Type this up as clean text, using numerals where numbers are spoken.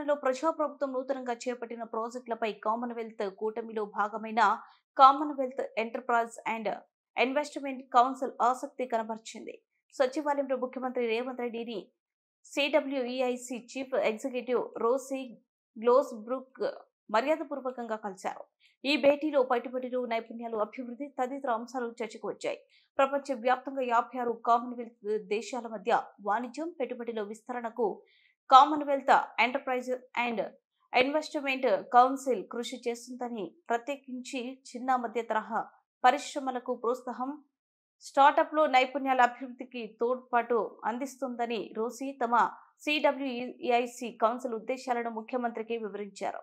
తెలంగాణలో ప్రజాప్రభుత్వం నూతనంగా చేపట్టిన ప్రాజెక్టులపై కామన్వెల్త్ కూటమిలో భాగమైన Commonwealth enterprise and investment council ఆసక్తి కనబర్చింది. సచివాలయంలో ముఖ్యమంత్రి రేవంత్ రెడ్డిని సిడబ్ల్యూఈఐసి చీఫ్ ఎగ్జిక్యూటివ్ రోసీ గ్లోస్బ్రూక్ మర్యాదపూర్వకంగా కలిశారు. ఈ భేటీలో పెట్టుబడులు, నైపుణ్యాలు, అభివృద్ధి తదితర అంశాలు చర్చకు వచ్చాయి. ప్రపంచ వ్యాప్తంగా 56 కామన్వెల్త్ దేశాల మధ్య వాణిజ్యం, పెట్టుబడుల విస్తరణకు Commonwealth enterprise and investment council కృషి చేస్తుందని, ప్రత్యేకించి చిన్న మధ్య తరహా పరిశ్రమలకు ప్రోత్సాహం, స్టార్టప్లో నైపుణ్యాల అభివృద్ధికి తోడ్పాటు అందిస్తుందని రోసీ తమ సిడబ్ల్యూఈఐసి కౌన్సిల్ ఉద్దేశాలను ముఖ్యమంత్రికి వివరించారు.